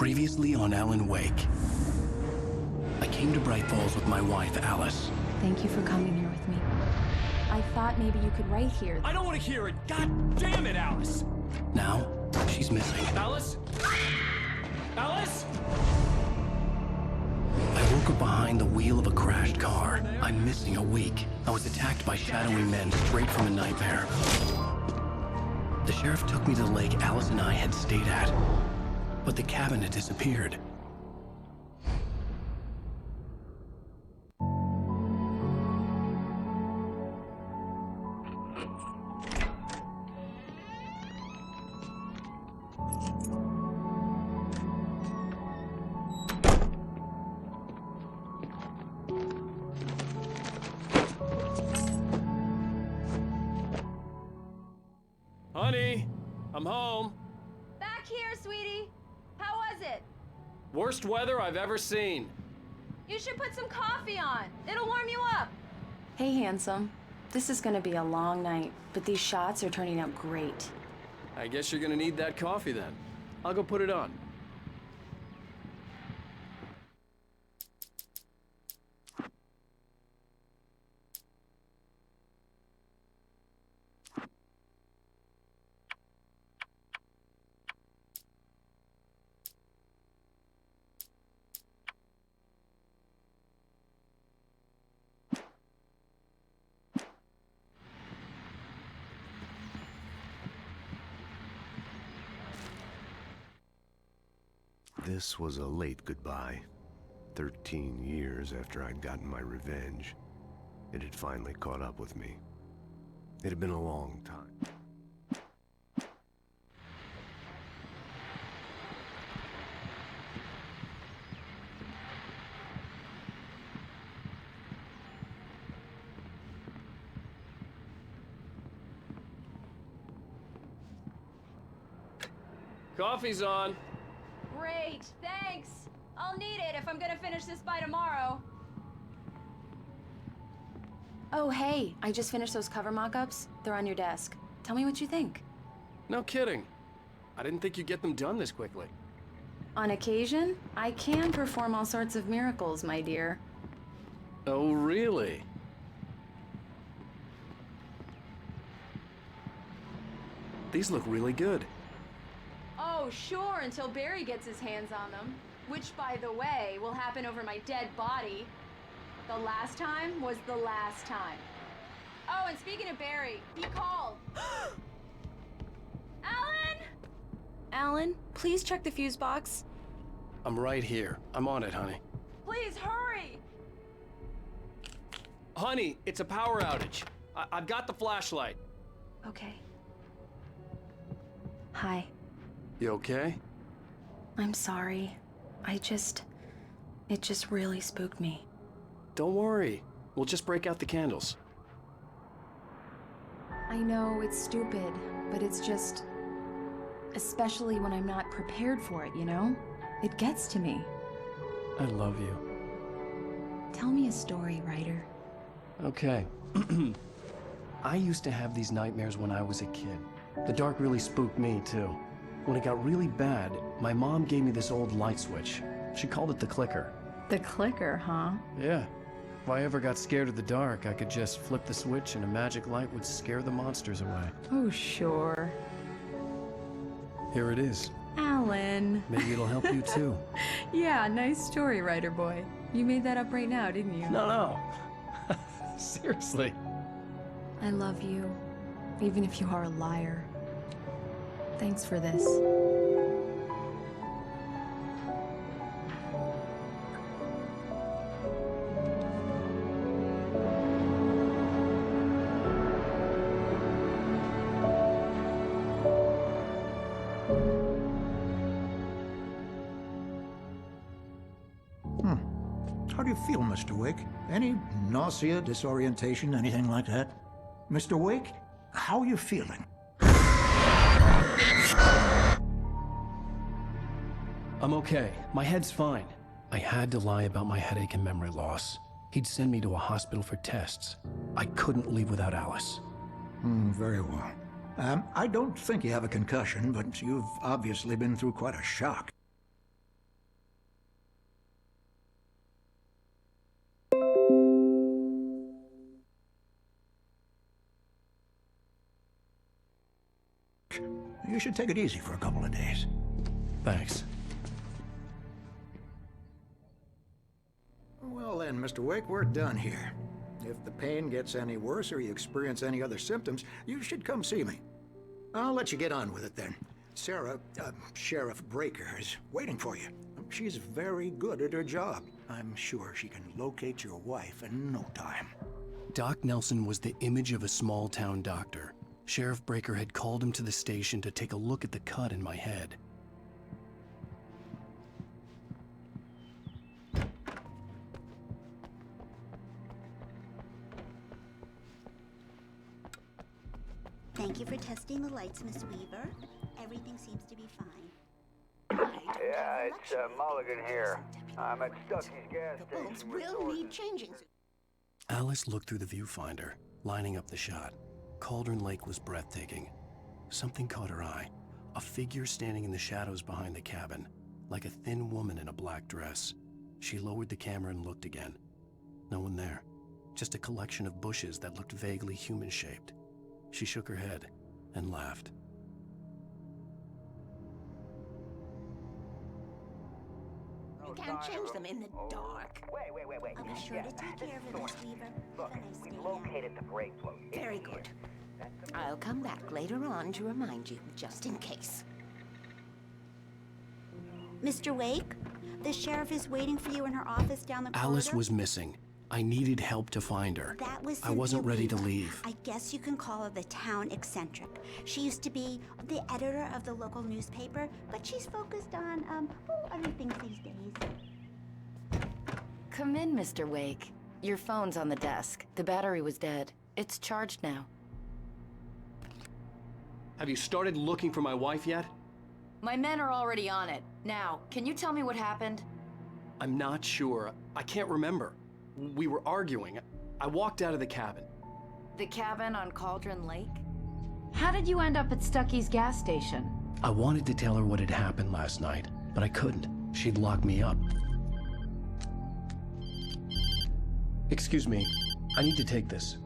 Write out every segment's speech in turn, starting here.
Previously on Alan Wake. I came to Bright Falls with my wife, Alice. Thank you for coming here with me. I thought maybe you could write here. I don't want to hear it! God damn it, Alice! Now, she's missing. Alice? Alice? I woke up behind the wheel of a crashed car. I'm missing a week. I was attacked by shadowy men straight from a nightmare. The sheriff took me to the lake Alice and I had stayed at, but the cabin had disappeared. Honey, I'm home. Back here, sweetie. How was it? Worst weather I've ever seen. You should put some coffee on. It'll warm you up. Hey, handsome. This is gonna be a long night, but these shots are turning out great. I guess you're gonna need that coffee then. I'll go put it on. This was a late goodbye. 13 years after I'd gotten my revenge, it had finally caught up with me. It had been a long time. Coffee's on. Great, thanks. I'll need it if I'm gonna finish this by tomorrow. Oh, hey, I just finished those cover mock-ups. They're on your desk. Tell me what you think. No kidding. I didn't think you'd get them done this quickly. On occasion, I can perform all sorts of miracles, my dear. Oh, really? These look really good. Oh, sure, until Barry gets his hands on them. Which, by the way, will happen over my dead body. The last time was the last time. Oh, and speaking of Barry, he called. Alan? Alan, please check the fuse box. I'm right here. I'm on it, honey. Please hurry! Honey, it's a power outage. I've got the flashlight. Okay. Hi. You okay? I'm sorry. It just really spooked me. Don't worry. We'll just break out the candles. I know it's stupid, but it's just... Especially when I'm not prepared for it, you know? It gets to me. I love you. Tell me a story, writer. Okay. I used to have these nightmares when I was a kid. The dark really spooked me, too. When it got really bad, my mom gave me this old light switch. She called it the clicker. The clicker, huh? Yeah. If I ever got scared of the dark, I could just flip the switch and a magic light would scare the monsters away. Oh, sure. Here it is. Alan. Maybe it'll help you too. Yeah, nice story, writer boy. You made that up right now, didn't you? No. Seriously. I love you, even if you are a liar. Thanks for this. How do you feel, Mr. Wake? Any nausea, disorientation, anything like that? Mr. Wake, how are you feeling? I'm okay. My head's fine. I had to lie about my headache and memory loss. He'd send me to a hospital for tests. I couldn't leave without Alice. Very well. I don't think you have a concussion, but you've obviously been through quite a shock. should take it easy for a couple of days. Thanks. Well then, Mr. Wake, we're done here. If the pain gets any worse or you experience any other symptoms, you should come see me. I'll let you get on with it then. Sarah, Sheriff Breaker, is waiting for you. She's very good at her job. I'm sure she can locate your wife in no time. Doc Nelson was the image of a small-town doctor. Sheriff Breaker had called him to the station to take a look at the cut in my head. Thank you for testing the lights, Miss Weaver. Everything seems to be fine. Yeah, it's Mulligan here. I'm at Stucky's gas The station. bulbs with will sources. need changing. Alice looked through the viewfinder, lining up the shot. Cauldron Lake was breathtaking. Something caught her eye. A figure standing in the shadows behind the cabin, like a thin woman in a black dress. She lowered the camera and looked again. No one there. Just a collection of bushes that looked vaguely human-shaped. She shook her head and laughed. You can't change them in the dark. Wait. I'll be sure to take care of it, Miss Weaver. Look, Have a nice we day. located the brake float. Very good. I'll come back later on to remind you, just in case. Mr. Wake, the sheriff is waiting for you in her office down the corridor. Alice was missing. I needed help to find her. That was I wasn't Cynthia ready to Weaver. leave. I guess you can call her the town eccentric. She used to be the editor of the local newspaper, but she's focused on, other things these days. Come in, Mr. Wake. Your phone's on the desk. The battery was dead. It's charged now. Have you started looking for my wife yet? My men are already on it. Now, can you tell me what happened? I'm not sure. I can't remember. We were arguing. I walked out of the cabin. The cabin on Cauldron Lake? How did you end up at Stucky's gas station? I wanted to tell her what had happened last night, but I couldn't. She'd lock me up. Excuse me. I need to take this.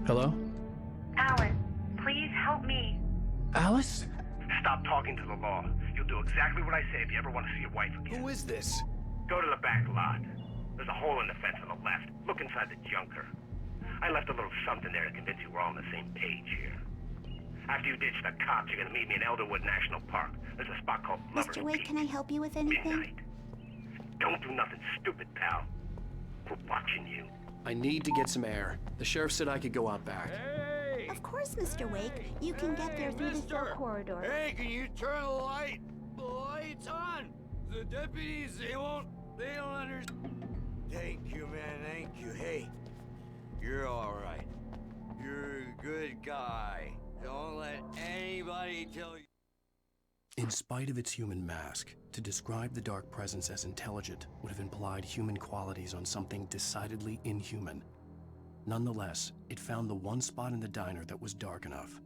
Hello? Alice, please help me. Alice? Stop talking to the law. You'll do exactly what I say if you ever want to see your wife again. Who is this? Go to the back lot. There's a hole in the fence on the left. Look inside the junker. I left a little something there to convince you we're all on the same page here. After you ditch the cops, you're gonna meet me in Elderwood National Park. There's a spot called Lover's Mr. Wake, Peak. can I help you with anything? Midnight. Don't do nothing stupid, pal. We're watching you. I need to get some air. The sheriff said I could go out back. Of course, Mr. Wake. You can get there through the cell corridor. Hey, can you turn the light? The light's on. The deputies, they don't understand. Thank you, man, thank you. Hey, you're all right. You're a good guy. Don't let anybody tell you. In spite of its human mask, to describe the dark presence as intelligent would have implied human qualities on something decidedly inhuman. Nonetheless, it found the one spot in the diner that was dark enough.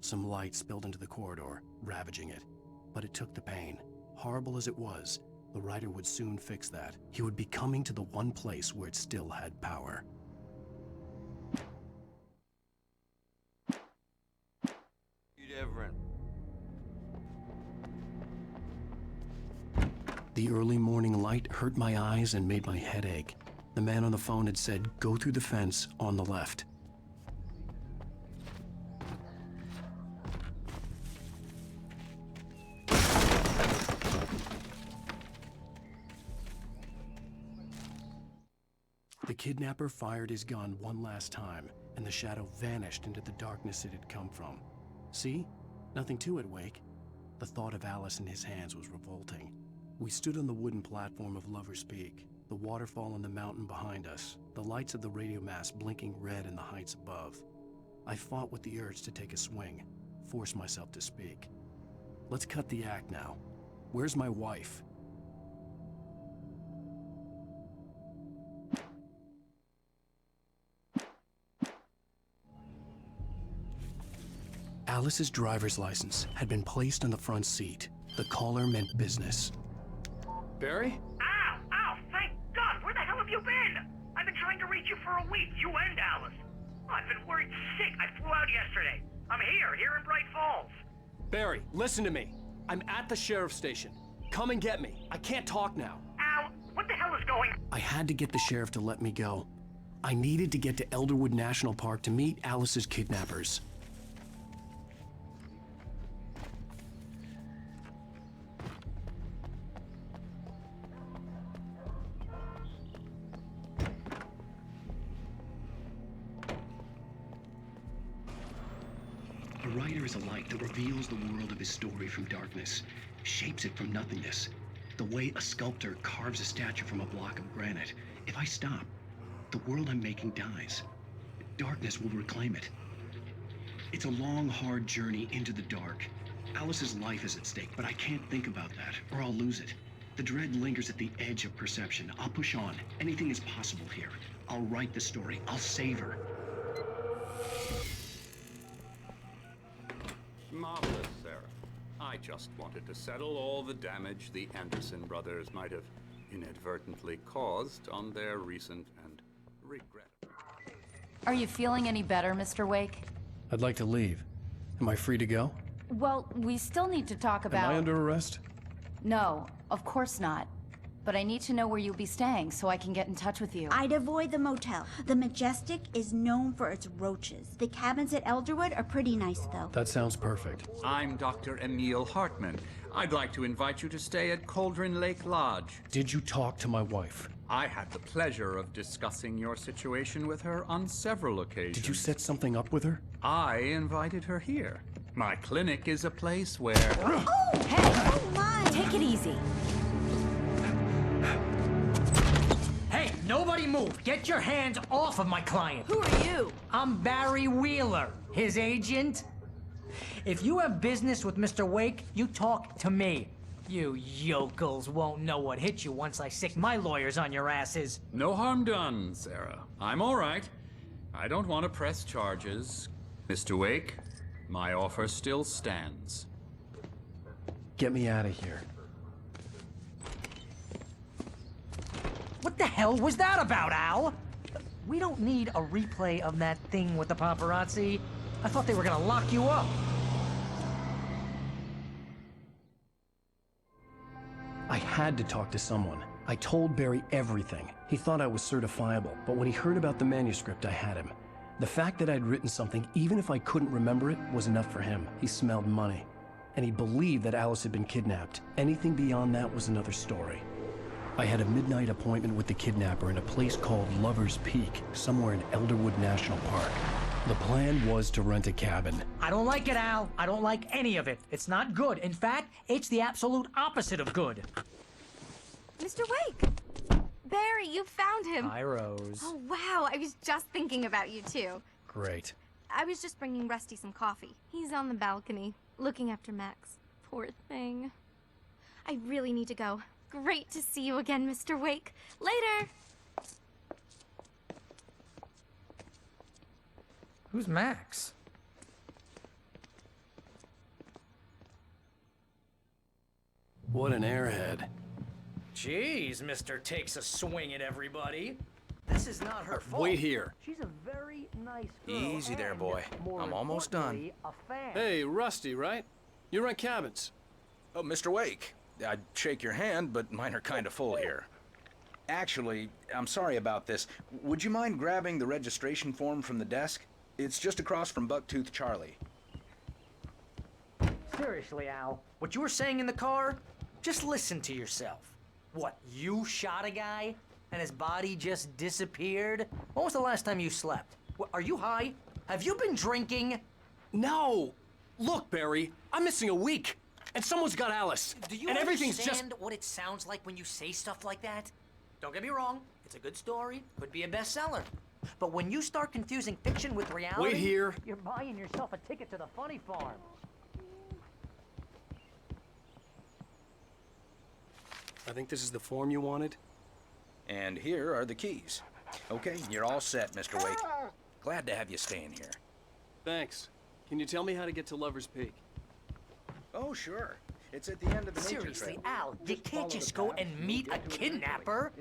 Some light spilled into the corridor, ravaging it. But it took the pain. Horrible as it was, the writer would soon fix that. He would be coming to the one place where it still had power. Different. The early morning light hurt my eyes and made my head ache. The man on the phone had said, "Go through the fence on the left." The kidnapper fired his gun one last time, and the shadow vanished into the darkness it had come from. See? Nothing to it, Wake. The thought of Alice in his hands was revolting. We stood on the wooden platform of Lover's Peak, the waterfall on the mountain behind us, the lights of the radio mast blinking red in the heights above. I fought with the urge to take a swing, force myself to speak. Let's cut the act now. Where's my wife? Alice's driver's license had been placed on the front seat. The caller meant business. Barry? Ow! Thank God! Where the hell have you been? I've been trying to reach you for a week, you and Alice. I've been worried sick. I flew out yesterday. I'm here in Bright Falls. Barry, listen to me. I'm at the sheriff's station. Come and get me. I can't talk now. Al, what the hell is going on? I had to get the sheriff to let me go. I needed to get to Elderwood National Park to meet Alice's kidnappers. A writer is a light that reveals the world of his story from darkness, shapes it from nothingness. The way a sculptor carves a statue from a block of granite. If I stop, the world I'm making dies. Darkness will reclaim it. It's a long, hard journey into the dark. Alice's life is at stake, but I can't think about that, or I'll lose it. The dread lingers at the edge of perception. I'll push on. Anything is possible here. I'll write the story. I'll save her. Marvelous, Sarah. I just wanted to settle all the damage the Anderson brothers might have inadvertently caused on their recent and regrettable... Are you feeling any better, Mr. Wake? I'd like to leave. Am I free to go? Well, we still need to talk about... Am I under arrest? No, of course not. But I need to know where you'll be staying so I can get in touch with you. I'd avoid the motel. The Majestic is known for its roaches. The cabins at Elderwood are pretty nice, though. That sounds perfect. I'm Dr. Emil Hartman. I'd like to invite you to stay at Cauldron Lake Lodge. Did you talk to my wife? I had the pleasure of discussing your situation with her on several occasions. Did you set something up with her? I invited her here. My clinic is a place where... Oh, hey! Oh, my! Take it easy. Hey, nobody move! Get your hands off of my client! Who are you? I'm Barry Wheeler, his agent. If you have business with Mr. Wake, you talk to me. You yokels won't know what hit you once I sick my lawyers on your asses. No harm done, Sarah. I'm all right. I don't want to press charges. Mr. Wake, my offer still stands. Get me out of here. What the hell was that about, Al? We don't need a replay of that thing with the paparazzi. I thought they were gonna lock you up. I had to talk to someone. I told Barry everything. He thought I was certifiable, but when he heard about the manuscript, I had him. The fact that I'd written something, even if I couldn't remember it, was enough for him. He smelled money. And he believed that Alice had been kidnapped. Anything beyond that was another story. I had a midnight appointment with the kidnapper in a place called Lover's Peak, somewhere in Elderwood National Park. The plan was to rent a cabin. I don't like it, Al. I don't like any of it. It's not good. In fact, it's the absolute opposite of good. Mr. Wake! Barry, you found him! Hi, Rose. Oh, wow. I was just thinking about you, too. Great. I was just bringing Rusty some coffee. He's on the balcony, looking after Max. Poor thing. I really need to go. Great to see you again, Mr. Wake. Later! Who's Max? What an airhead. Jeez, Mr. Takes a swing at everybody. This is not her fault. Wait here. She's a very nice girl. Easy there, boy. I'm almost done. Hey, Rusty, right? You rent cabins. Oh, Mr. Wake. I'd shake your hand, but mine are kind of full here. Actually, I'm sorry about this. Would you mind grabbing the registration form from the desk? It's just across from Bucktooth Charlie. Seriously, Al, what you were saying in the car? Just listen to yourself. What, you shot a guy and his body just disappeared? When was the last time you slept? What, are you high? Have you been drinking? No! Look, Barry, I'm missing a week. And someone's got Alice. Do you and everything's understand what it sounds like when you say stuff like that? Don't get me wrong, it's a good story, could be a bestseller. But when you start confusing fiction with reality... Wait here. You're buying yourself a ticket to the funny farm. I think this is the form you wanted. And here are the keys. Okay, you're all set, Mr. Wake. Glad to have you staying here. Thanks. Can you tell me how to get to Lover's Peak? Oh, sure. It's at the end of the nature Seriously, trail. Al, you can't just go and meet a kidnapper.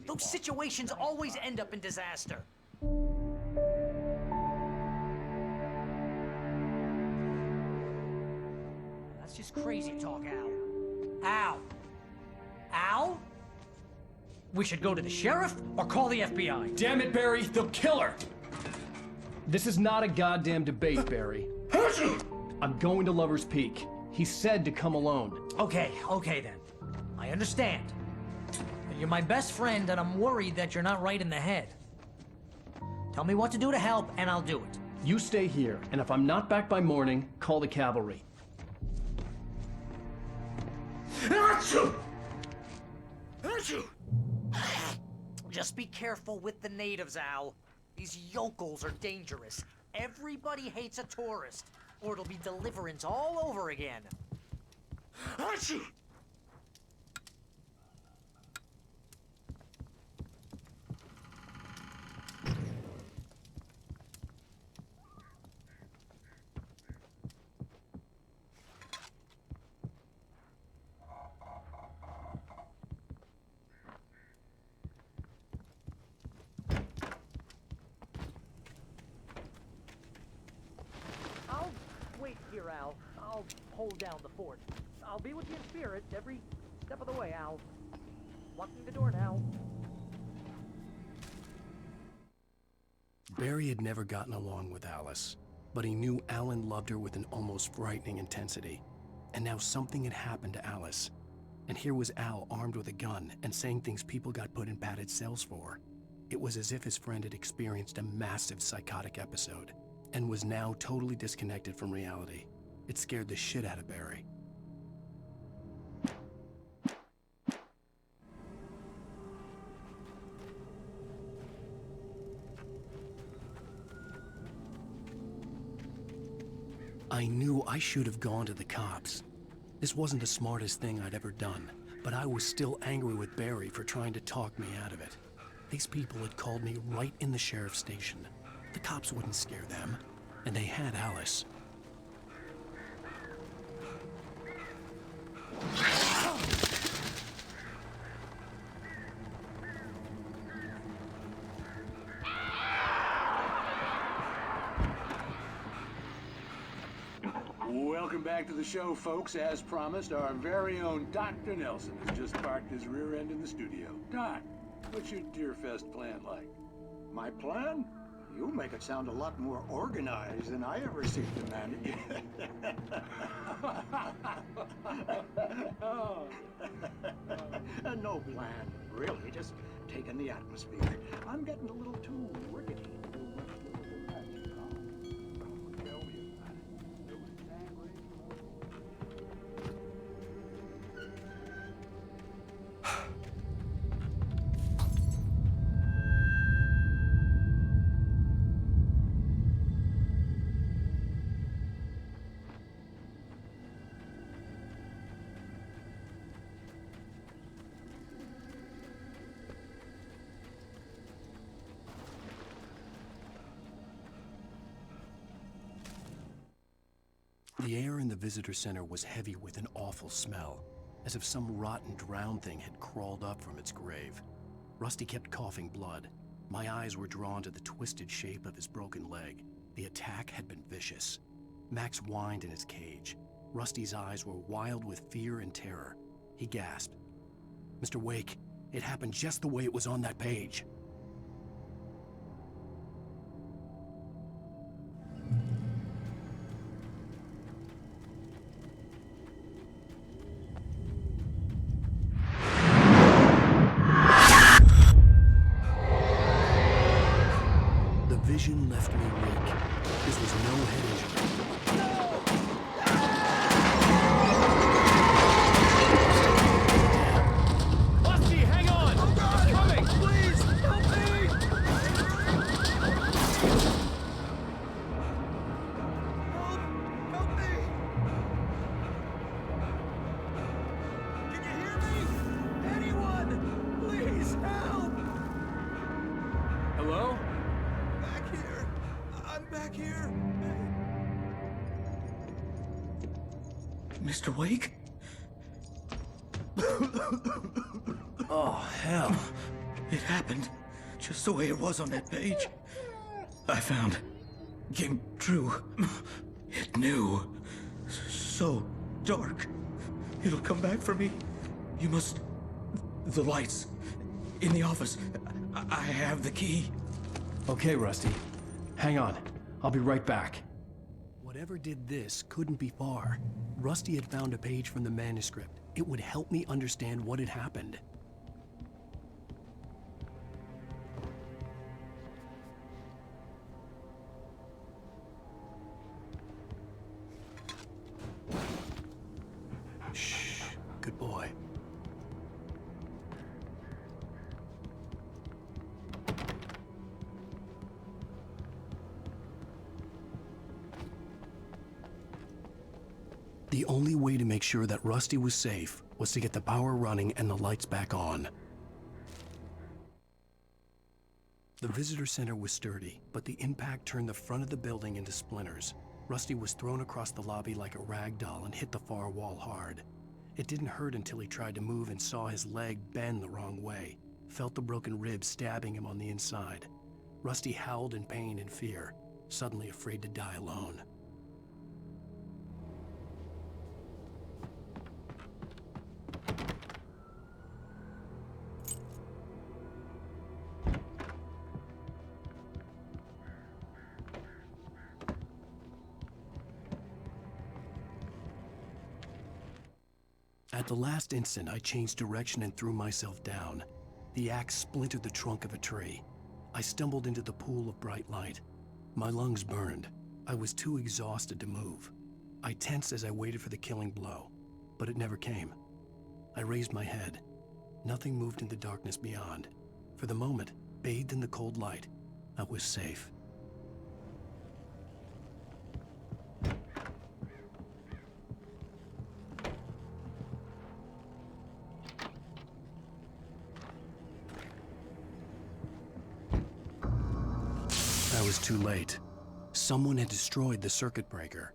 Those situations always end up in disaster. That's just crazy talk, Al. Al! Al? We should go to the sheriff or call the FBI. Damn it, Barry, they'll kill her! This is not a goddamn debate, Barry. I'm going to Lover's Peak. He said to come alone. Okay then. I understand. You're my best friend, and I'm worried that you're not right in the head. Tell me what to do to help, and I'll do it. You stay here, and if I'm not back by morning, call the cavalry. Achoo! Just be careful with the natives, Al. These yokels are dangerous. Everybody hates a tourist, or it'll be Deliverance all over again. Achoo! I'll wait here, Al. I'll hold down the fort. I'll be with you in spirit every step of the way, Al. Locking the door now. Barry had never gotten along with Alice, but he knew Alan loved her with an almost frightening intensity. And now something had happened to Alice. And here was Al armed with a gun and saying things people got put in padded cells for. It was as if his friend had experienced a massive psychotic episode and was now totally disconnected from reality. It scared the shit out of Barry. I knew I should have gone to the cops. This wasn't the smartest thing I'd ever done, but I was still angry with Barry for trying to talk me out of it. These people had called me right in the sheriff's station. The cops wouldn't scare them, and they had Alice. Welcome back to the show, folks. As promised, our very own Dr. Nelson has just parked his rear end in the studio. Doc, what's your Deerfest plan like? My plan? You make it sound a lot more organized than I ever seem to manage. No plan, really. Just taking the atmosphere. I'm getting a little too rickety. The air in the visitor center was heavy with an awful smell, as if some rotten drowned thing had crawled up from its grave. Rusty kept coughing blood. My eyes were drawn to the twisted shape of his broken leg. The attack had been vicious. Max whined in his cage. Rusty's eyes were wild with fear and terror. He gasped. "Mr. Wake, it happened just the way it was on that page." The vision left me weak. This was no head injury. Rusty, hang on! Oh God! It's coming! Please, help me! Help me! Can you hear me? Anyone? Please, help! Hello? Back here. I'm back here. Mr. Wake? Oh, hell. It happened just the way it was on that page. I found. Came true. It knew. So dark. It'll come back for me. You must... The lights. In the office. I have the key. Okay, Rusty. Hang on. I'll be right back. Whatever did this couldn't be far. Rusty had found a page from the manuscript. It would help me understand what had happened. Shh. Good boy. The only way to make sure that Rusty was safe was to get the power running and the lights back on. The visitor center was sturdy, but the impact turned the front of the building into splinters. Rusty was thrown across the lobby like a rag doll and hit the far wall hard. It didn't hurt until he tried to move and saw his leg bend the wrong way, felt the broken ribs stabbing him on the inside. Rusty howled in pain and fear, suddenly afraid to die alone. At the last instant, I changed direction and threw myself down. The axe splintered the trunk of a tree. I stumbled into the pool of bright light. My lungs burned. I was too exhausted to move. I tensed as I waited for the killing blow, but it never came. I raised my head. Nothing moved in the darkness beyond. For the moment, bathed in the cold light, I was safe. I was too late. Someone had destroyed the circuit breaker.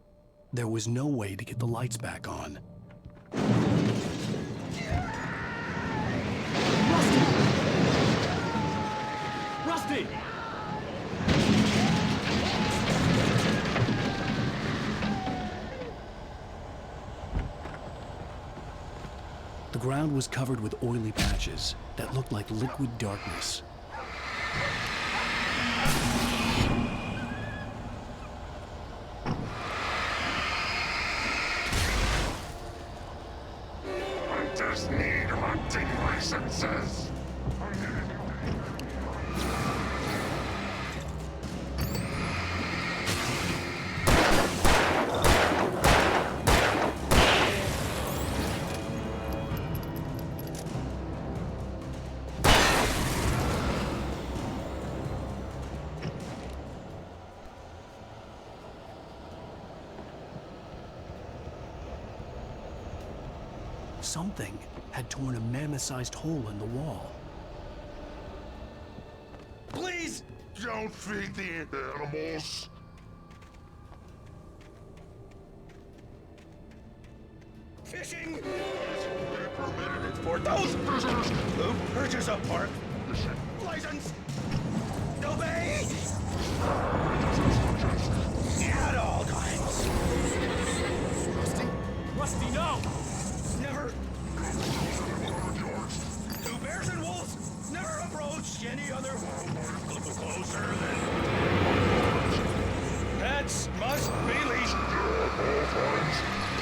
There was no way to get the lights back on. Rusty! The ground was covered with oily patches that looked like liquid darkness. Hunters need hunting licenses. Something had torn a mammoth-sized hole in the wall. Please don't feed the animals. Fishing is only permitted for those visitors who purchase a park license. Obey at all times. Rusty, no! Never. Two bears and wolves never approach any other closer than. Pets must be leashed.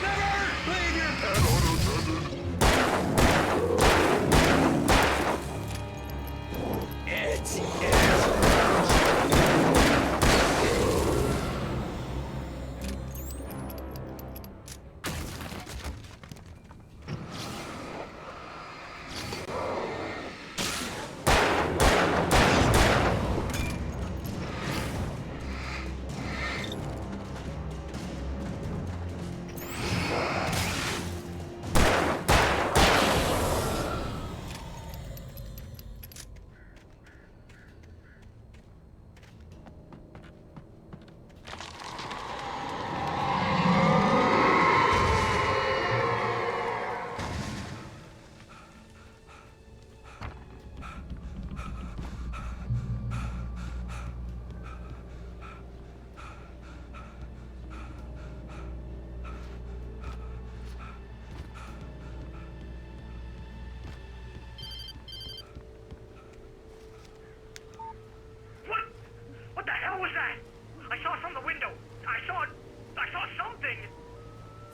Never leave your pet unattended. It is.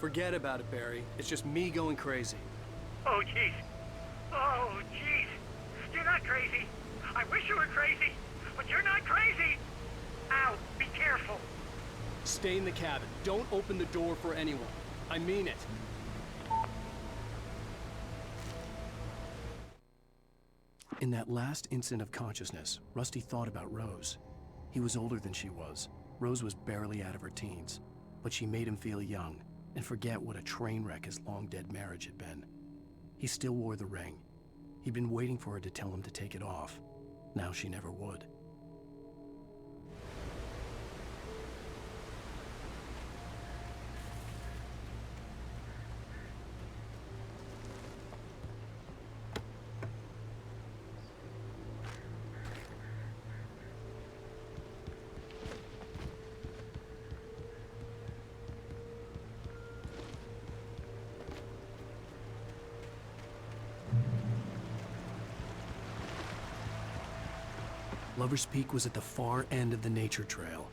Forget about it, Barry. It's just me going crazy. Oh, jeez. Oh, jeez. You're not crazy. I wish you were crazy, but you're not crazy. Ow, be careful. Stay in the cabin. Don't open the door for anyone. I mean it. In that last instant of consciousness, Rusty thought about Rose. He was older than she was. Rose was barely out of her teens, but she made him feel young and forget what a train wreck his long-dead marriage had been. He still wore the ring. He'd been waiting for her to tell him to take it off. Now she never would. Lover's Peak was at the far end of the nature trail.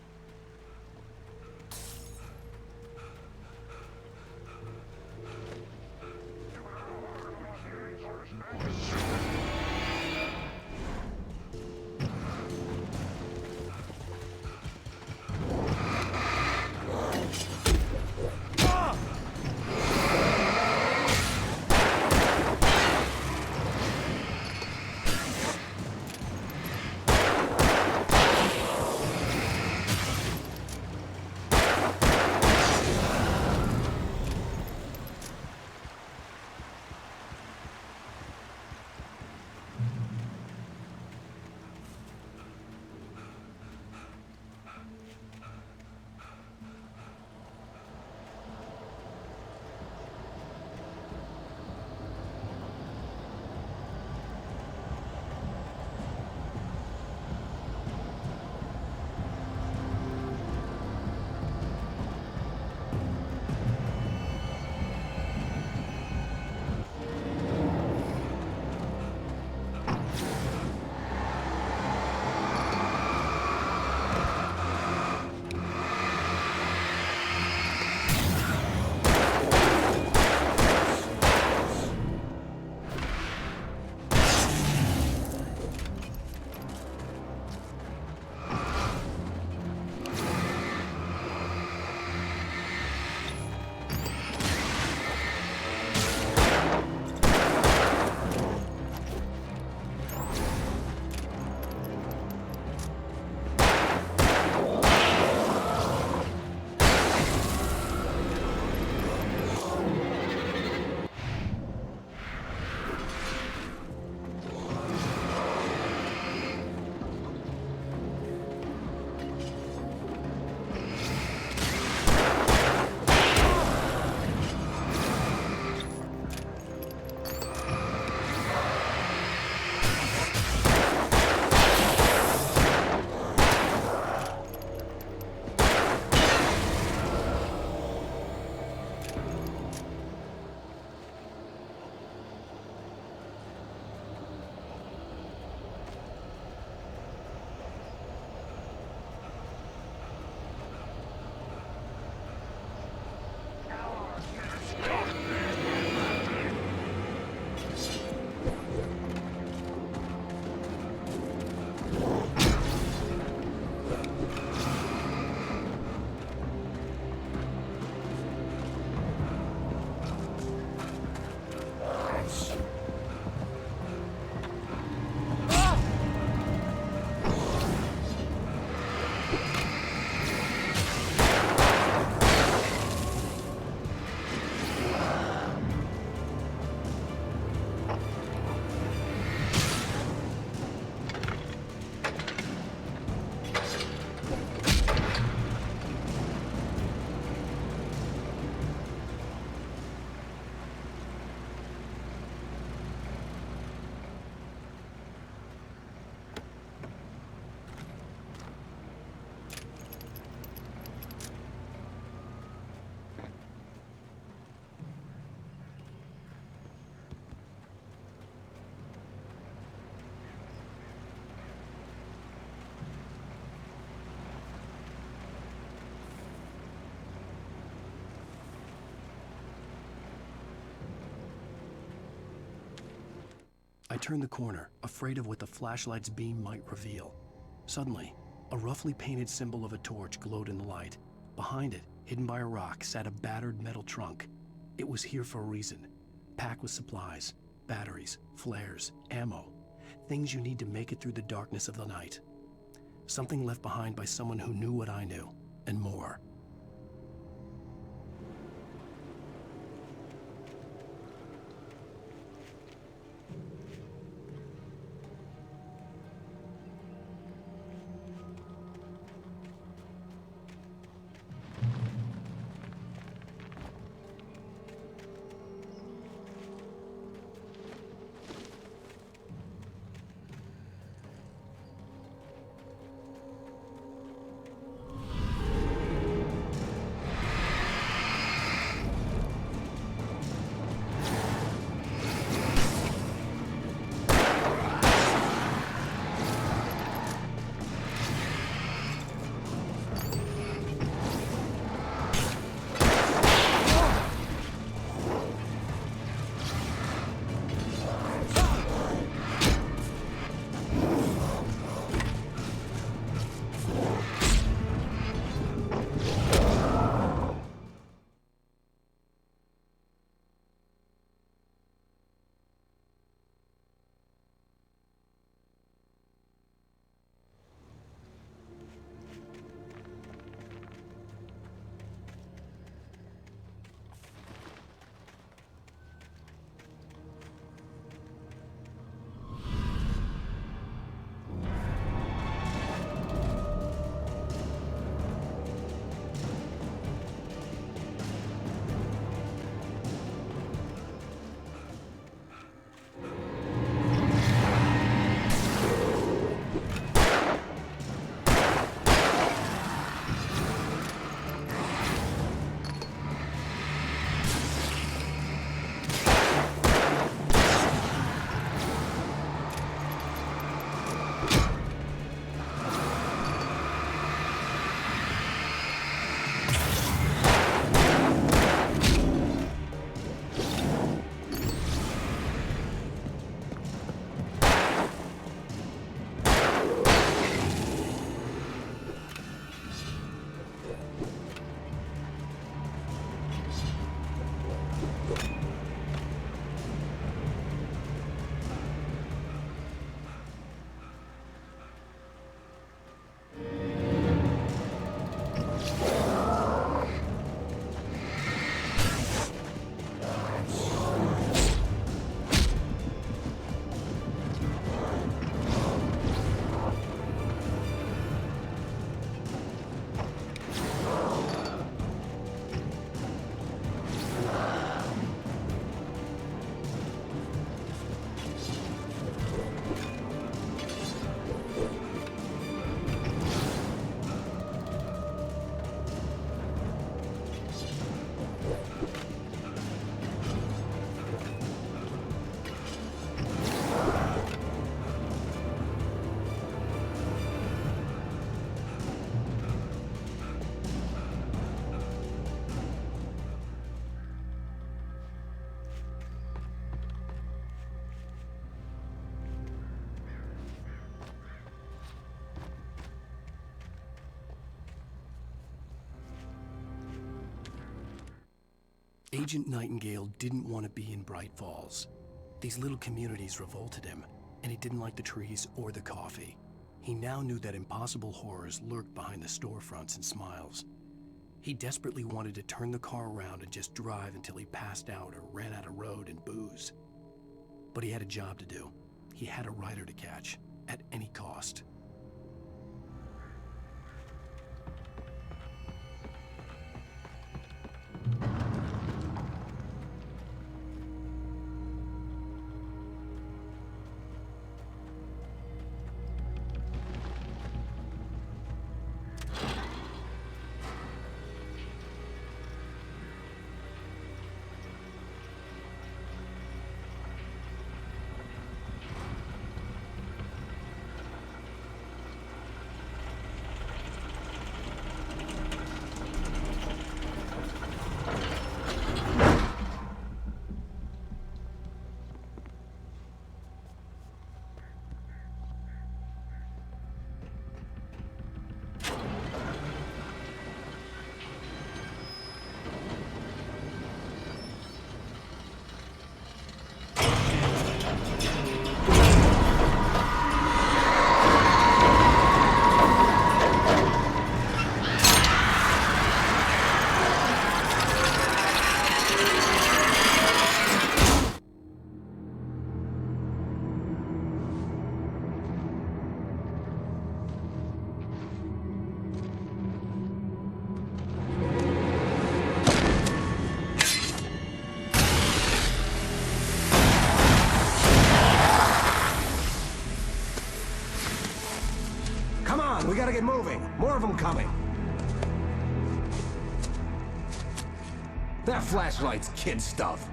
turned the corner, afraid of what the flashlight's beam might reveal. Suddenly, a roughly painted symbol of a torch glowed in the light. Behind it, hidden by a rock, sat a battered metal trunk. It was here for a reason, packed with supplies, batteries, flares, ammo, things you need to make it through the darkness of the night. Something left behind by someone who knew what I knew, and more. Agent Nightingale didn't want to be in Bright Falls. These little communities revolted him, and he didn't like the trees or the coffee. He now knew that impossible horrors lurked behind the storefronts and smiles. He desperately wanted to turn the car around and just drive until he passed out or ran out of road and booze. But he had a job to do. He had a rider to catch, at any cost. gotta get moving. More of them coming. That flashlight's kid stuff.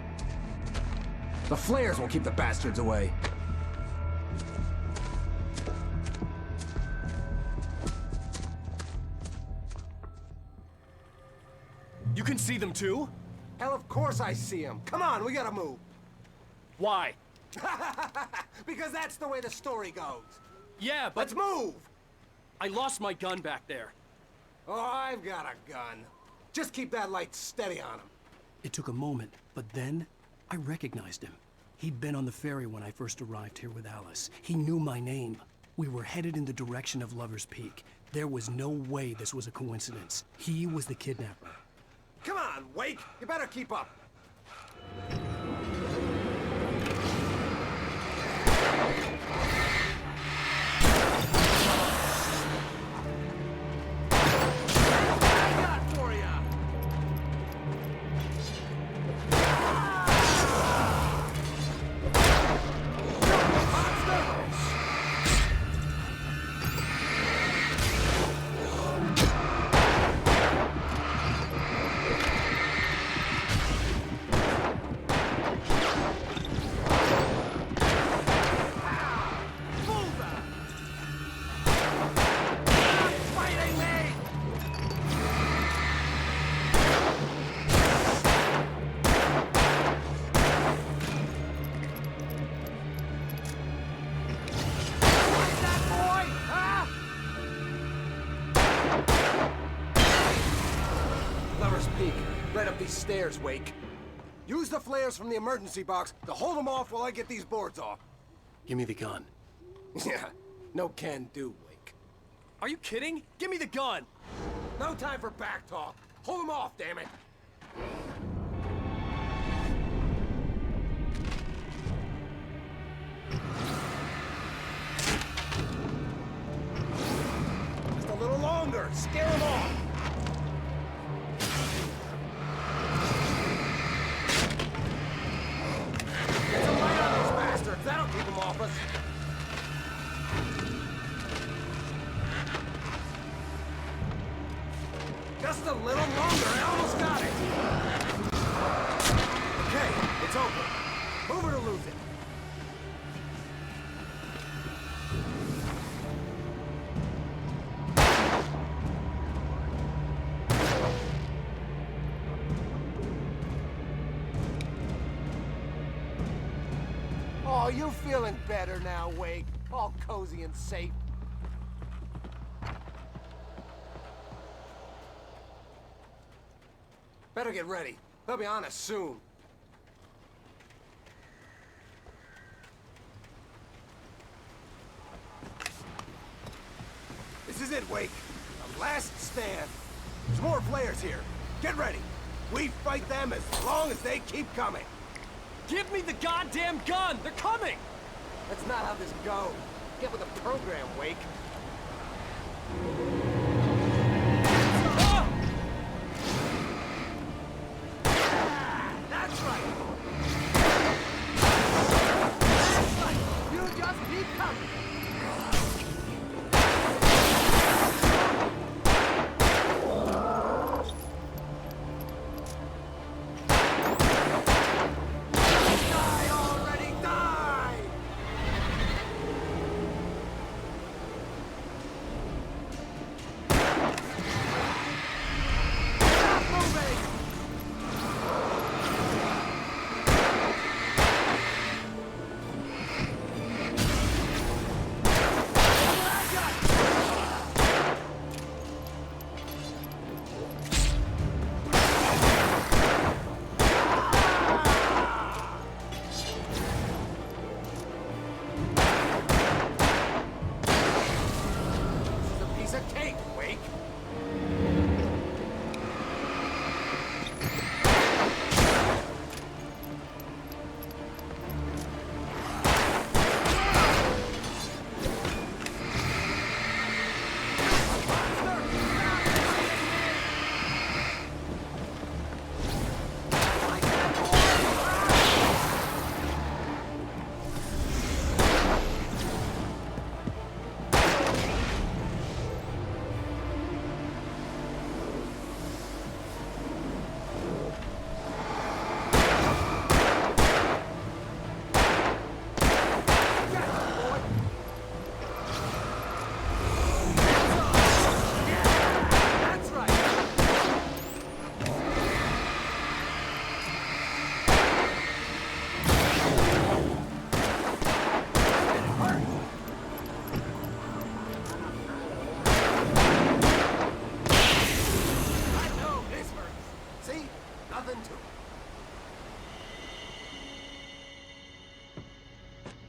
The flares will keep the bastards away. You can see them too? Hell, of course I see them. Come on, we gotta move. Why? Because that's the way the story goes. Yeah, but... Let's move! I lost my gun back there. Oh, I've got a gun. Just keep that light steady on him. It took a moment, but then I recognized him. He'd been on the ferry when I first arrived here with Alice. He knew my name. We were headed in the direction of Lover's Peak. There was no way this was a coincidence. He was the kidnapper. Come on, Wake! You better keep up. Right up these stairs, Wake. Use the flares from the emergency box to hold them off while I get these boards off. Give me the gun. Yeah, no can do, Wake. Are you kidding? Give me the gun! No time for back talk. Hold them off, damn it. Just a little longer. Scare them off. That'll keep them off us. Just a little longer. I almost got it. Okay, it's open. Move it or lose it. Oh, you feeling better now, Wake? All cozy and safe. Better get ready. They'll be on us soon. This is it, Wake. The last stand. There's more players here. Get ready. We fight them as long as they keep coming. Give me the goddamn gun! They're coming! That's not how this goes. Get with the program, Wake. That's right! That's right! You just keep coming!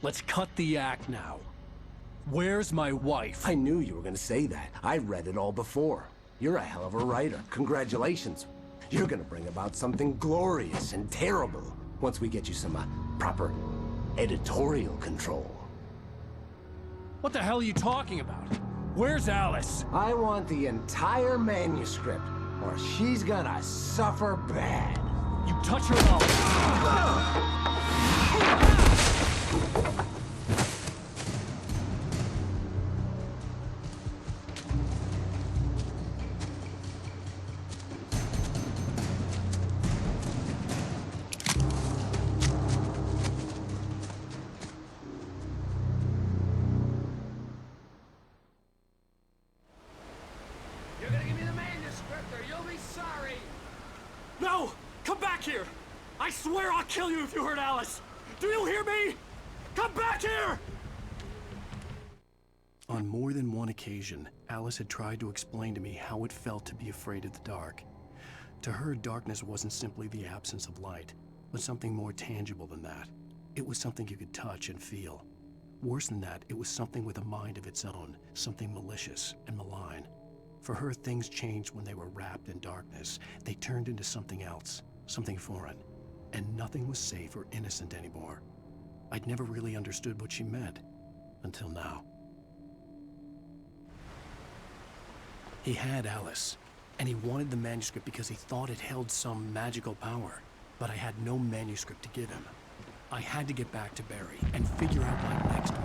Let's cut the act now. Where's my wife? I knew you were gonna say that. I read it all before. You're a hell of a writer. Congratulations. You're gonna bring about something glorious and terrible once we get you some proper editorial control. What the hell are you talking about? Where's Alice? I want the entire manuscript, or she's gonna suffer bad. You touch her up. You're gonna give me the manuscript or you'll be sorry! No! Come back here! I swear I'll kill you if you hurt Alice! Do you hear me? Come back here! On more than one occasion, Alice had tried to explain to me how it felt to be afraid of the dark. To her, darkness wasn't simply the absence of light, but something more tangible than that. It was something you could touch and feel. Worse than that, it was something with a mind of its own, something malicious and malign. For her, things changed when they were wrapped in darkness. They turned into something else, something foreign, and nothing was safe or innocent anymore. I'd never really understood what she meant, until now. He had Alice, and he wanted the manuscript because he thought it held some magical power, but I had no manuscript to give him. I had to get back to Barry and figure out my next move.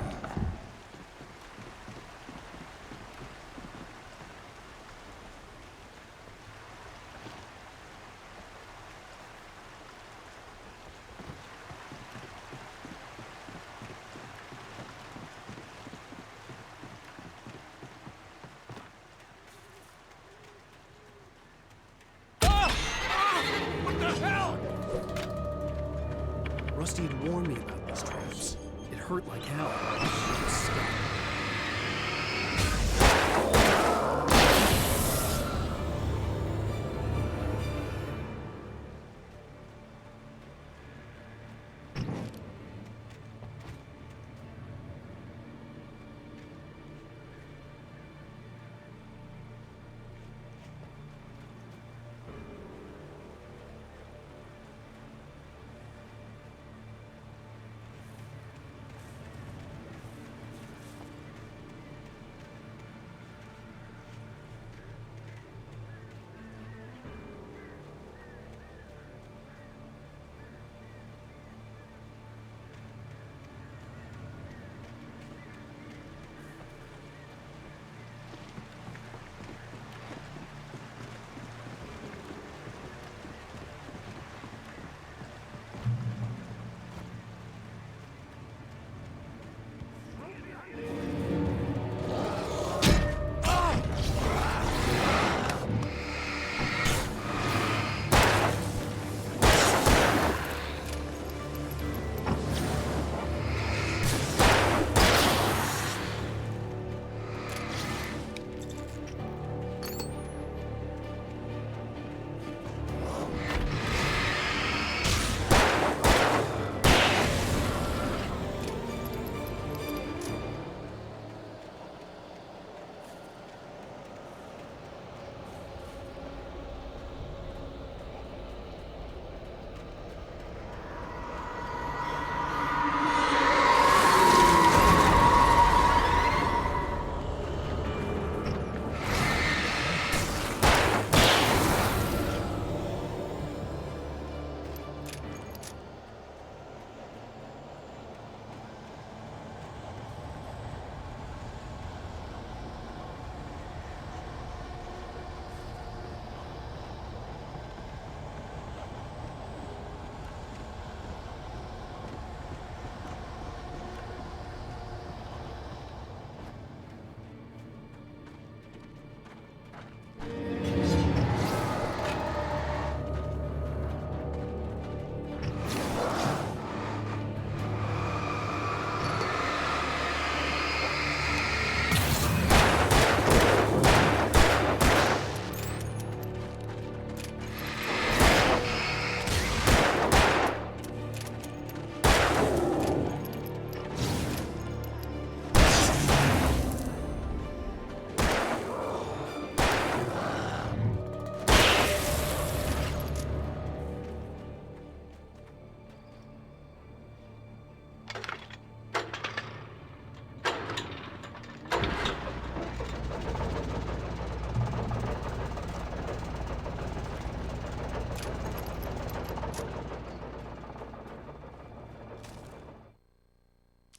Rusty had warned me about these traps. It hurt like hell. I was stuck.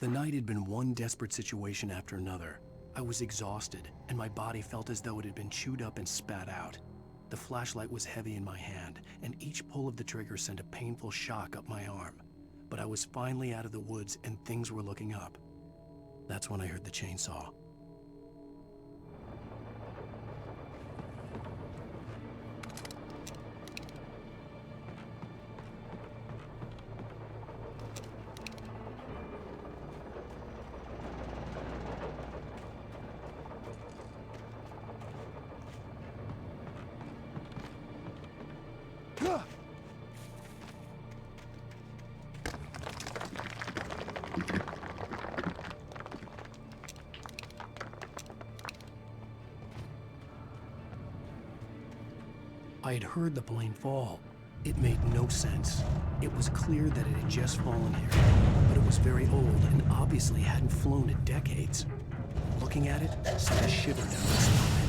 The night had been one desperate situation after another. I was exhausted, and my body felt as though it had been chewed up and spat out. The flashlight was heavy in my hand, and each pull of the trigger sent a painful shock up my arm. But I was finally out of the woods, and things were looking up. That's when I heard the chainsaw. I had heard the plane fall. It made no sense. It was clear that it had just fallen here, but it was very old and obviously hadn't flown in decades. Looking at it sent a shiver down my spine.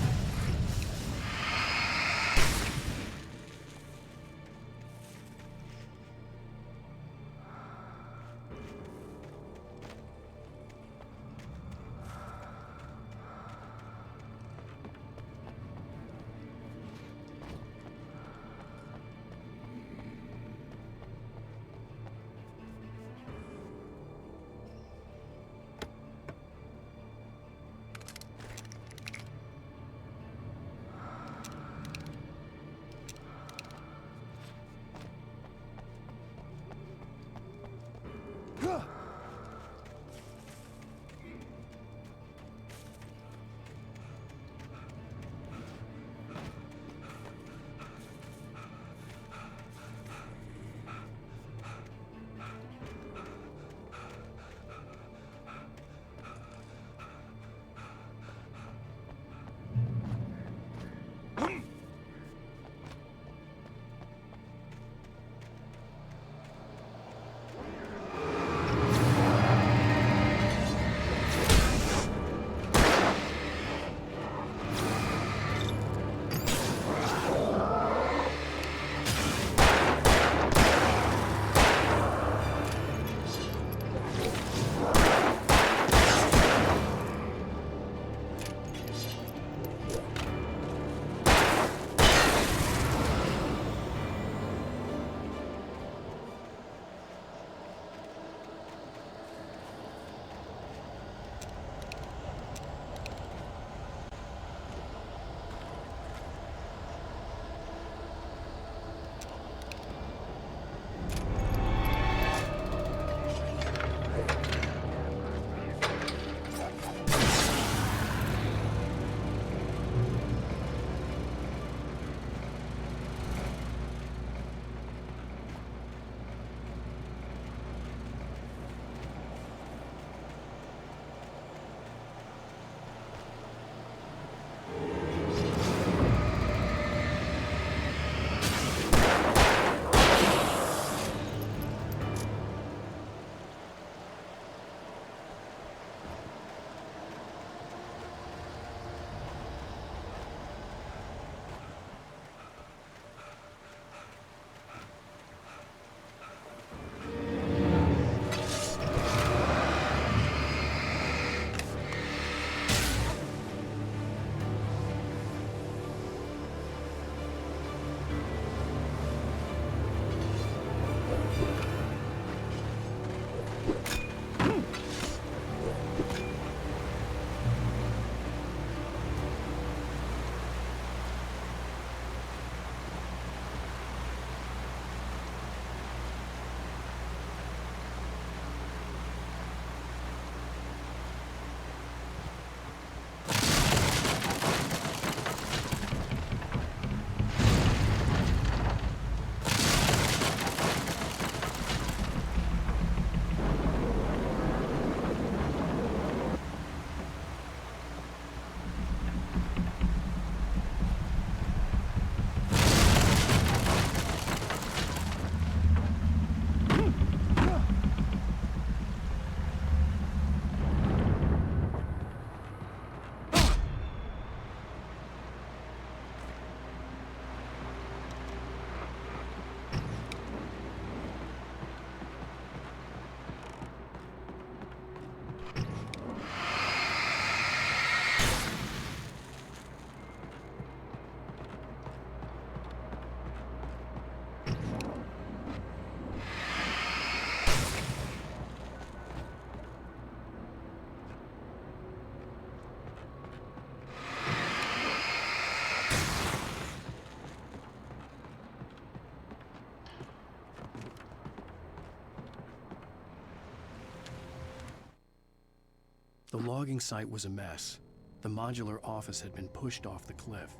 The logging site was a mess. The modular office had been pushed off the cliff.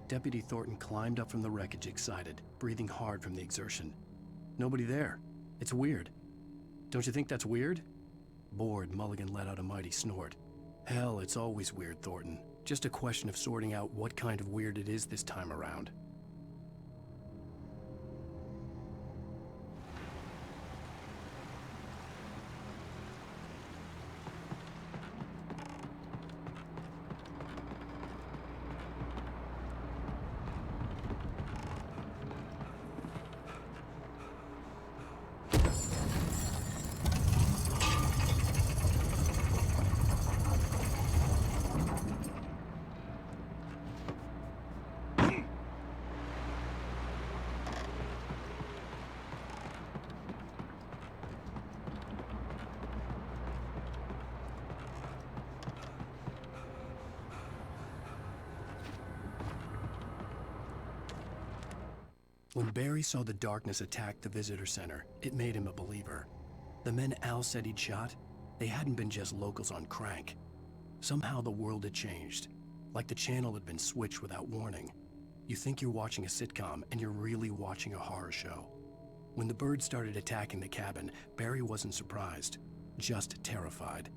Deputy Thornton climbed up from the wreckage excited, breathing hard from the exertion. Nobody there. It's weird. Don't you think that's weird? Bored, Mulligan let out a mighty snort. Hell, it's always weird, Thornton. Just a question of sorting out what kind of weird it is this time around. When Barry saw the darkness attack the visitor center, it made him a believer. The men Al said he'd shot, they hadn't been just locals on crank. Somehow the world had changed, like the channel had been switched without warning. You think you're watching a sitcom, and you're really watching a horror show. When the birds started attacking the cabin, Barry wasn't surprised, just terrified.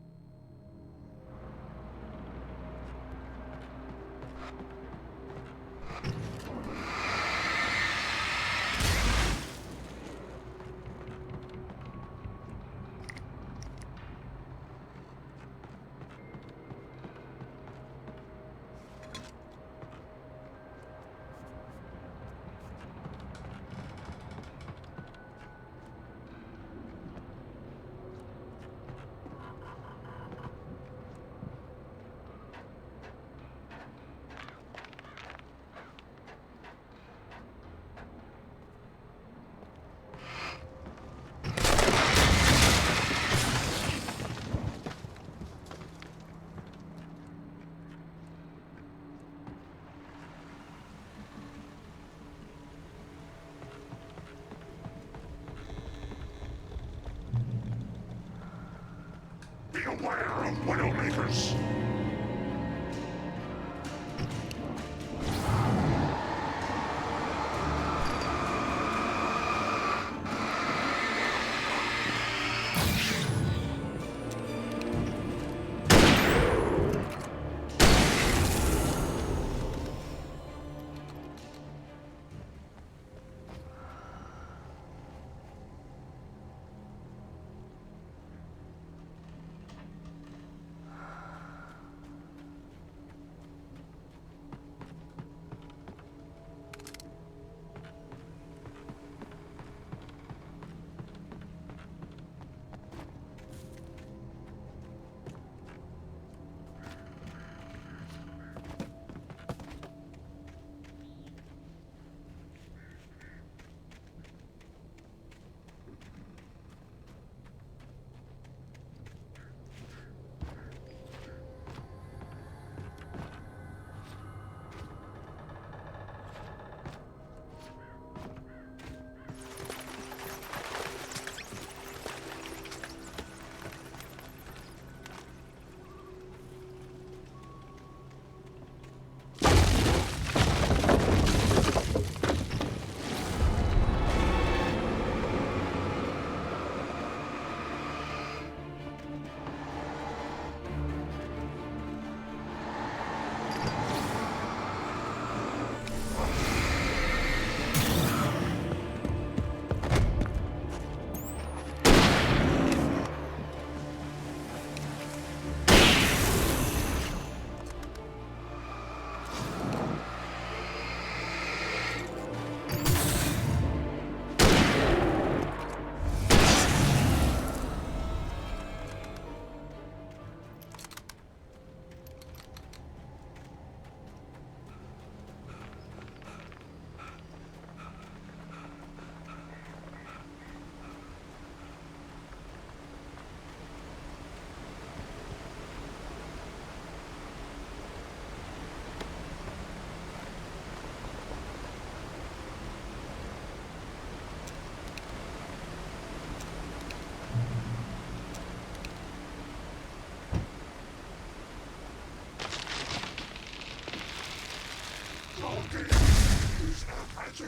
Beware of Widowmakers!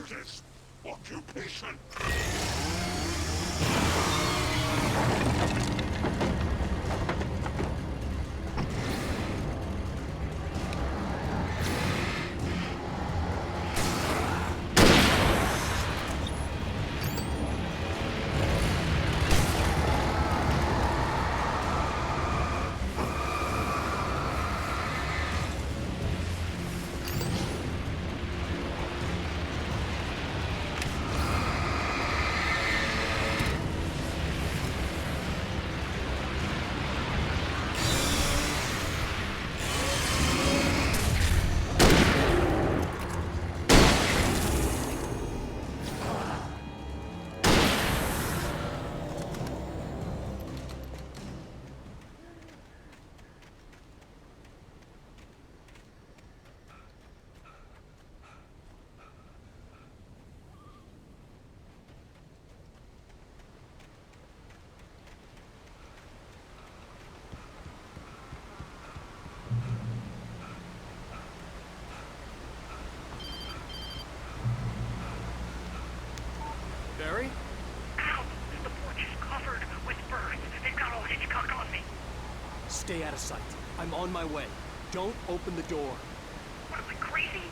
Hazardous occupation. Barry? Ow! The porch is covered with birds. They've got old Hitchcock on me. Stay out of sight. I'm on my way. Don't open the door. What am I, crazy?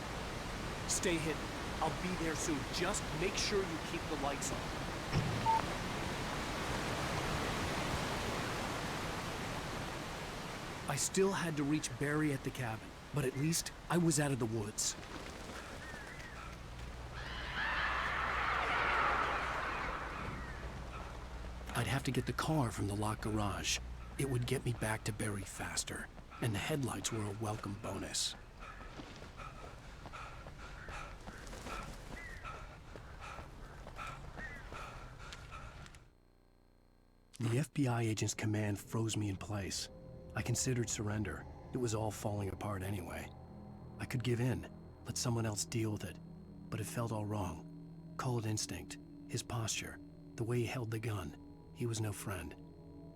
Stay hidden. I'll be there soon. Just make sure you keep the lights on. I still had to reach Barry at the cabin, but at least I was out of the woods. I'd have to get the car from the locked garage. It would get me back to Barry faster, and the headlights were a welcome bonus. The FBI agent's command froze me in place. I considered surrender. It was all falling apart anyway. I could give in, let someone else deal with it, but it felt all wrong. Call it instinct, his posture, the way he held the gun. He was no friend.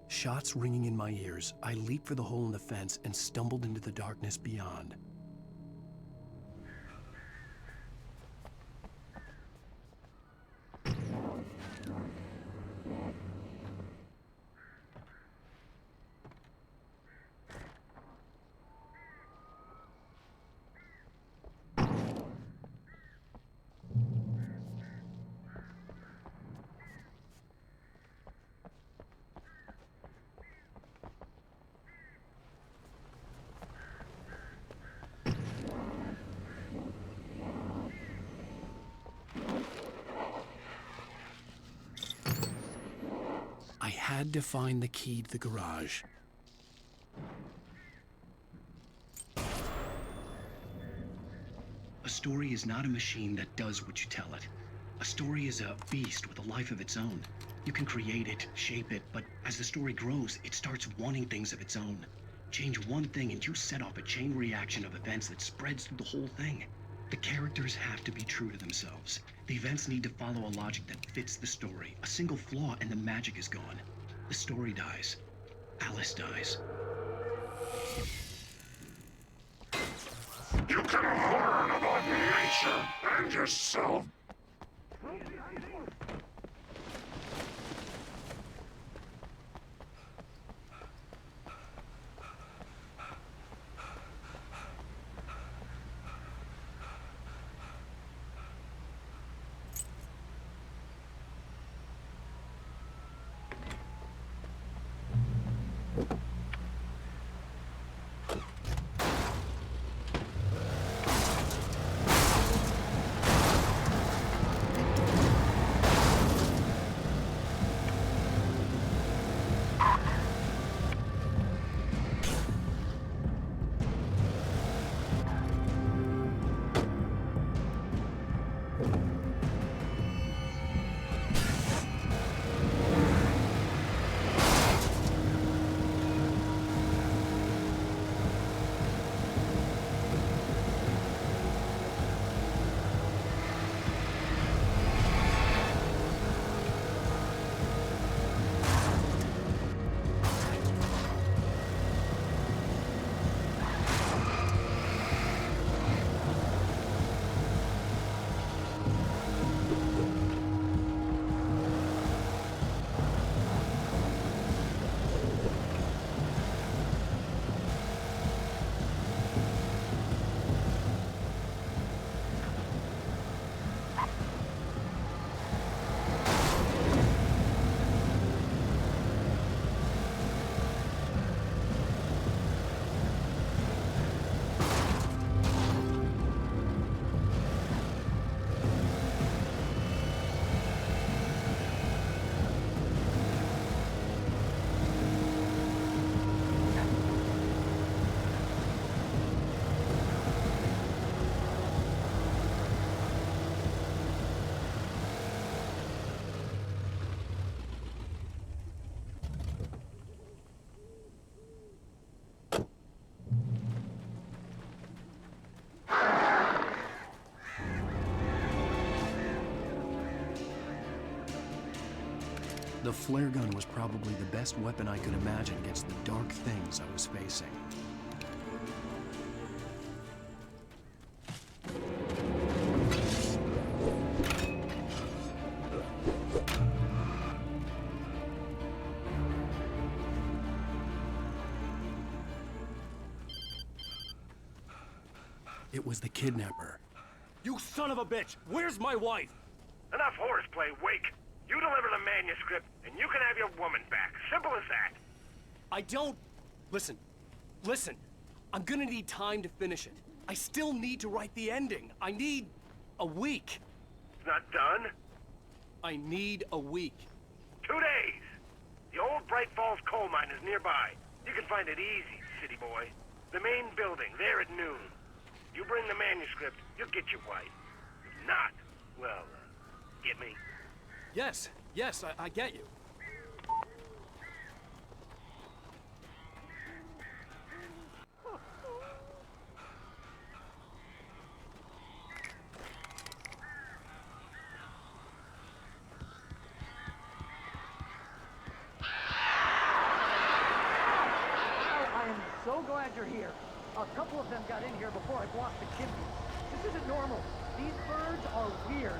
Shots ringing in my ears, I leaped for the hole in the fence and stumbled into the darkness beyond. I had to find the key to the garage. A story is not a machine that does what you tell it. A story is a beast with a life of its own. You can create it, shape it, but as the story grows, it starts wanting things of its own. Change one thing and you set off a chain reaction of events that spreads through the whole thing. The characters have to be true to themselves. The events need to follow a logic that fits the story. A single flaw and the magic is gone. The story dies. Alice dies. You can learn about nature and yourself. The flare gun was probably the best weapon I could imagine against the dark things I was facing. It was the kidnapper. You son of a bitch! Where's my wife? Enough horseplay, Wake. You deliver the manuscript, and you can have your woman back. Simple as that. I don't... Listen. I'm gonna need time to finish it. I still need to write the ending. I need a week. It's not done? I need a week. 2 days. The old Bright Falls coal mine is nearby. You can find it easy, city boy. The main building, there at noon. You bring the manuscript, you'll get your wife. If not, well, get me? Yes, I get you. I am so glad you're here. A couple of them got in here before I blocked the chimney. This isn't normal. These birds are weird.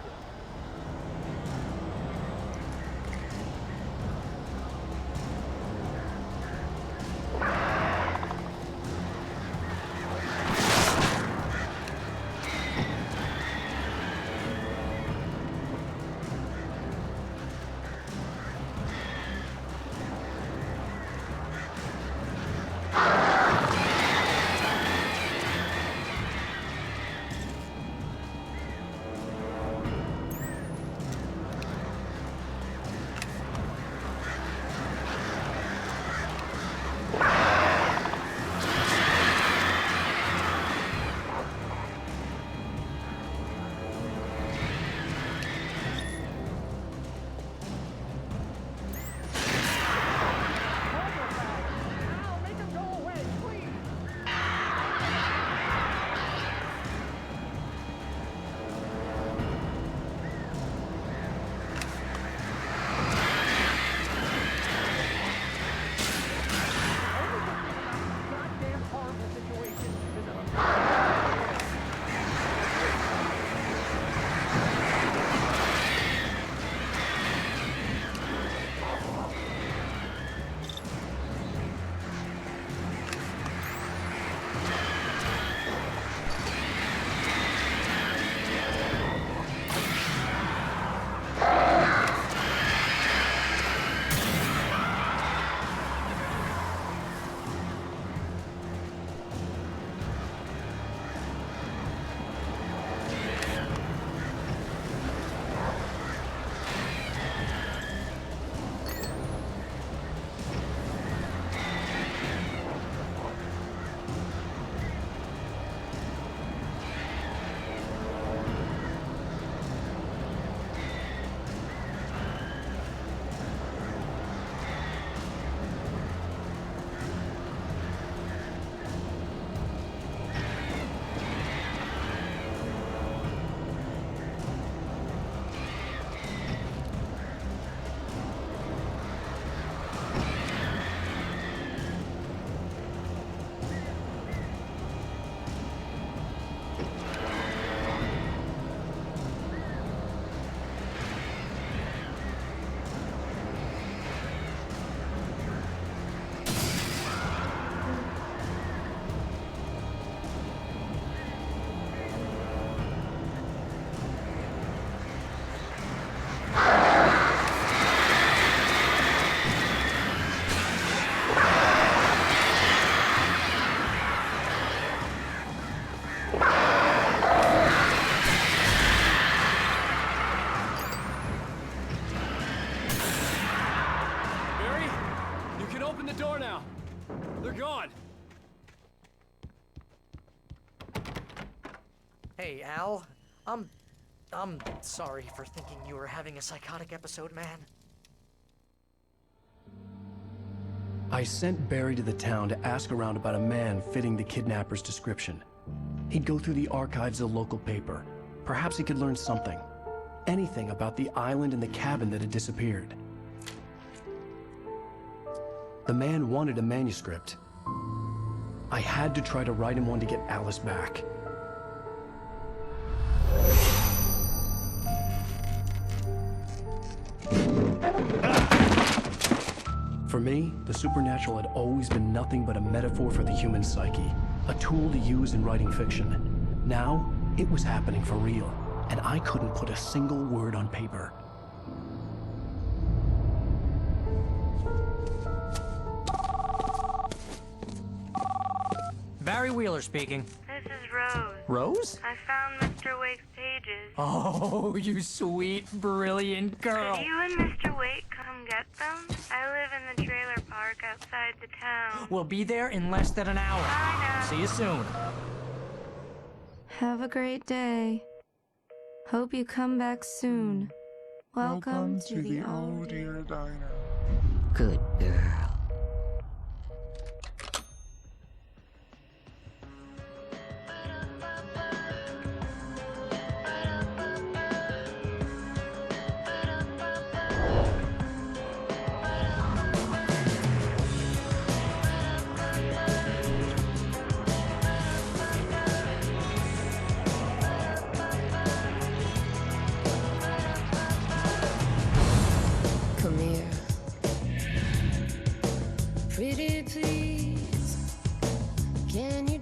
Hey, Al. I'm sorry for thinking you were having a psychotic episode, man. I sent Barry to the town to ask around about a man fitting the kidnapper's description. He'd go through the archives of the local paper. Perhaps he could learn something. Anything about the island and the cabin that had disappeared. The man wanted a manuscript. I had to try to write him one to get Alice back. For me, the supernatural had always been nothing but a metaphor for the human psyche, a tool to use in writing fiction. Now, it was happening for real, and I couldn't put a single word on paper. Barry Wheeler speaking. This is Rose. Rose? I found Mr. Wake's pages. Oh, you sweet, brilliant girl. Could you and Mr. Wake come get them? I live in the trailer park outside the town. We'll be there in less than an hour. Bye now. See you soon. Have a great day. Hope you come back soon. Welcome to the Oh Dear Diner. Good girl. Come here. Pretty please, can you